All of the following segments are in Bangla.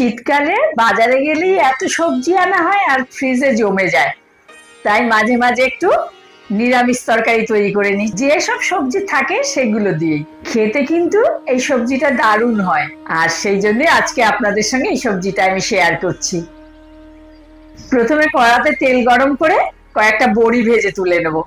শীতকালে বাজারে গেলেই এত সবজি আনা হয় আর ফ্রিজে জমে যায়, তাই মাঝে মাঝে একটু নিরামিষ তরকারি তৈরি করে নিই। যেসব সবজি থাকে সেগুলো দিয়ে খেতে কিন্তু এই সবজিটা দারুণ হয়, আর সেই জন্য আজকে আপনাদের সঙ্গে এই সবজিটা আমি শেয়ার করছি। প্রথমে কড়াতে তেল গরম করে কয়েকটা বড়ি ভেজে তুলে নেব।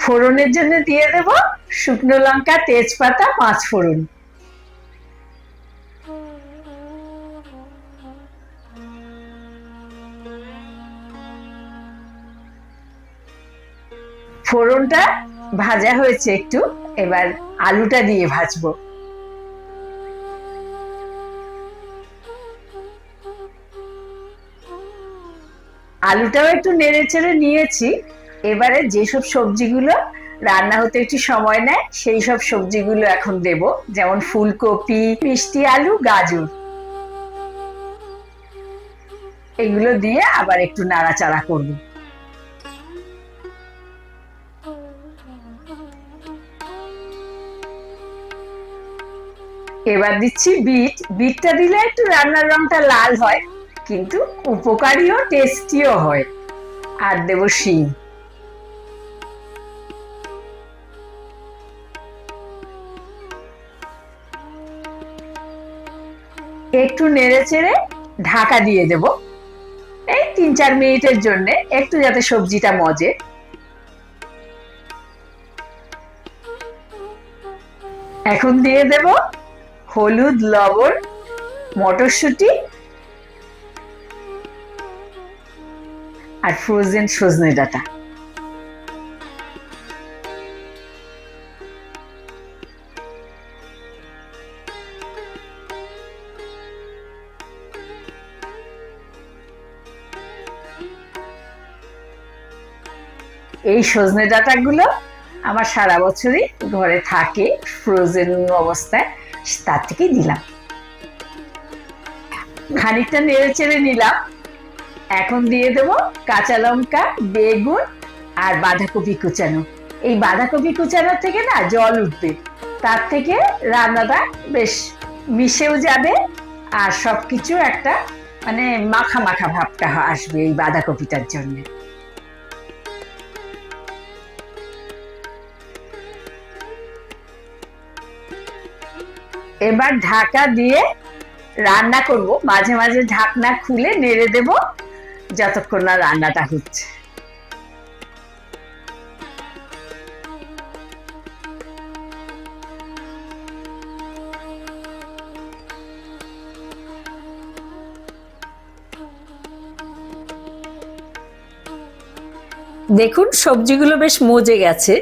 ফোড়নের জন্য দিয়ে দেব শুকনো লঙ্কা, তেজপাতা, পাঁচ ফোড়ন। ফোড়নটা ভাজা হয়েছে একটু, এবার আলুটা দিয়ে ভাজবো। আলুটাও একটু নেড়ে চেড়ে নিয়েছি। এবারে যেসব সবজিগুলো রান্না হতে একটু সময় নেয় সেই সব সবজিগুলো এখন দেব, যেমন ফুলকপি, মিষ্টি আলু, গাজর। এগুলো দিয়ে আবার একটু নাড়াচাড়া করব। এবার দিচ্ছি বিট। বিটটা দিলে একটু রান্নার রংটা লাল হয়, কিন্তু উপকারীও টেস্টিও হয়। আর দেব শিম। একটু নেড়ে চেড়ে ঢাকা দিয়ে দেব এই 3-4 মিনিটের জন্য, একটু যাতে সবজিটা মজে। এখন দিয়ে দেব হলুদ, লবণ, মটরশুঁটি আর ফ্রোজেন সজনে ডাঁটা। এই সজনে ডাঁটাগুলো আমার সারা বছরই ঘরে থাকে ফ্রোজেন অবস্থায়, তার থেকেই দিলাম। খানিকটা নেড়ে চেড়ে নিলাম। এখন দিয়ে দেব কাঁচা লঙ্কা, বেগুন আর বাঁধাকপি কুচানো। এই বাঁধাকপি কুচানোর থেকে না জল উঠবে, তার থেকে রান্নাটা বেশ মিশেও যাবে, আর সবকিছু একটা মানে মাখা মাখা ভাবটা আসবে এই বাঁধাকপিটার জন্য। এবার ঢাকা দিয়ে রান্না করব, মাঝে মাঝে ঢাকনা খুলে নেড়ে দেব যতক্ষণ না রান্নাটা হচ্ছে। দেখুন সবজিগুলো বেশ মজে গেছে,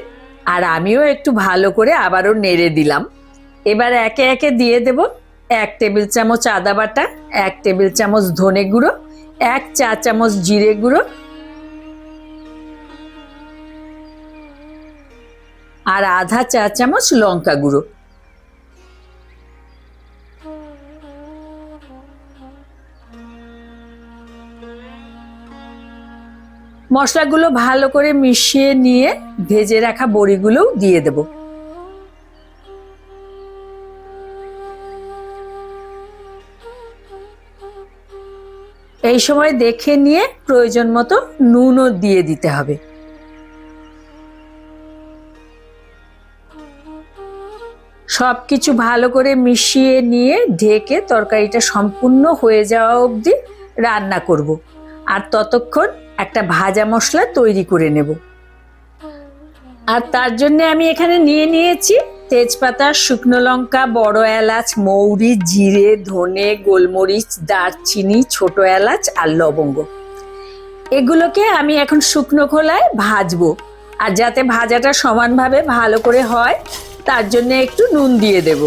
আর আমিও একটু ভালো করে আবারও নেড়ে দিলাম। এবার একে একে দিয়ে দেব 1 টেবিল চামচ আদা বাটা, 1 টেবিল চামচ ধনে গুঁড়ো, 1 চা চামচ জিরে গুঁড়ো আর আধা চা চামচ লঙ্কা গুঁড়ো। মশলাগুলো ভালো করে মিশিয়ে নিয়ে ভেজে রাখা বড়িগুলোও দিয়ে দেব। এই সময় দেখে নিয়ে প্রয়োজন মতো নুনও দিয়ে দিতে হবে। সবকিছু ভালো করে মিশিয়ে নিয়ে ঢেকে তরকারিটা সম্পূর্ণ হয়ে যাওয়া অবধি রান্না করব, আর ততক্ষণ একটা ভাজা মশলা তৈরি করে নেব। আর তার জন্য আমি এখানে নিয়ে নিয়েছি তেজপাতা, শুকনো লঙ্কা, বড় এলাচ, মৌরি, জিরে, ধনে, গোলমরিচ, দারচিনি, ছোট এলাচ আর লবঙ্গ। এগুলোকে আমি এখন শুকনো খোলায় ভাজবো, আর যাতে ভাজাটা সমানভাবে ভালো করে হয় তার জন্য একটু নুন দিয়ে দেব।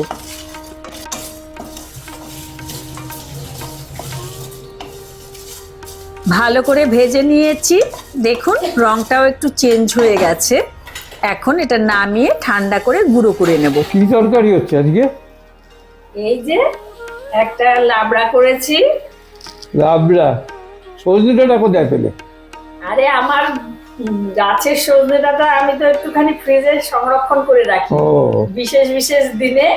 ভালো করে ভেজে নিয়েছি, দেখুন রংটাও একটু চেঞ্জ হয়ে গেছে। এখন এটা নামিয়ে ঠান্ডা করে গুঁড়ো করে নেব। কি তরকারি হচ্ছে আজকে? এই যে একটা লাবড়া করেছি। লাবড়া? সজনে ডাঁটা কোথায় পেলে? আরে আমার গাছের সজনে ডাঁটা আমি তো একটুখানি ফ্রিজে সংরক্ষণ করে রাখি ও বিশেষ বিশেষ দিনে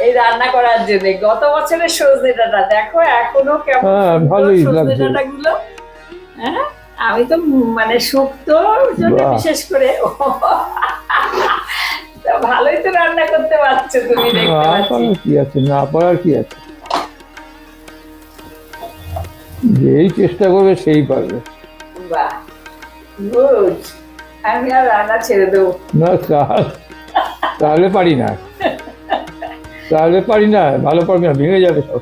এই রান্না করার জন্য। গত বছরের সজনে ডাঁটা দেখো এখনো কেমন হ্যাঁ, সুন্দর ভালোই সজনে লাগছে। ডাঁটা গুলো। হ্যাঁ, আমি তো মানে শুক্তোর জন্য বাহ। বিশেষ করে তো ভালোই তো রান্না করতে পারছো তুমি, দেখতে না পাচ্ছি। পারার কি আছে, না পারার কি আছে, যেই চেষ্টা করবে সেই পারবে। বাহ, গুড। আমি আর রান্না ছেড়ে দেবো। না তাহলে পারি না, তাহলে পারি না, ভালো পারবি না, ভেঙে যাবে সব।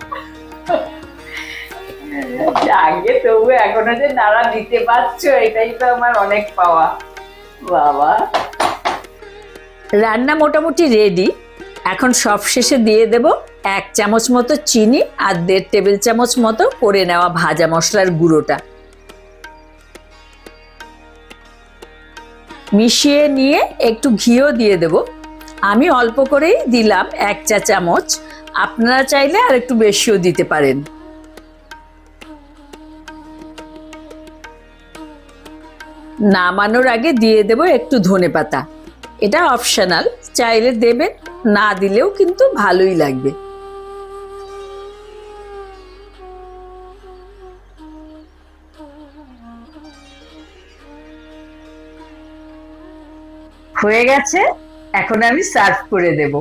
আগে তবু এখনো যে নাড়া দিতে পারছো এটাই তো আমার অনেক পাওয়া। বাবা, রান্না মোটামুটি রেডি। এখন সব শেষে দিয়ে দেব 1 চামচ মতো চিনি আর 1.5 টেবিল চামচ মতো করে নেওয়া ভাজা মশলার গুঁড়োটা মিশিয়ে নিয়ে একটু ঘিও দিয়ে দেব। আমি অল্প করেই দিলাম 1 চা চামচ, আপনারা চাইলে আর একটু বেশিও দিতে পারেন। নামানোর আগে দিয়ে দেব একটু ধনেপাতা। এটা অপশনাল, চাইলে দেবেন, না দিলেও কিন্তু ভালোই লাগবে। হয়ে গেছে, এখন আমি সার্ভ করে দেব।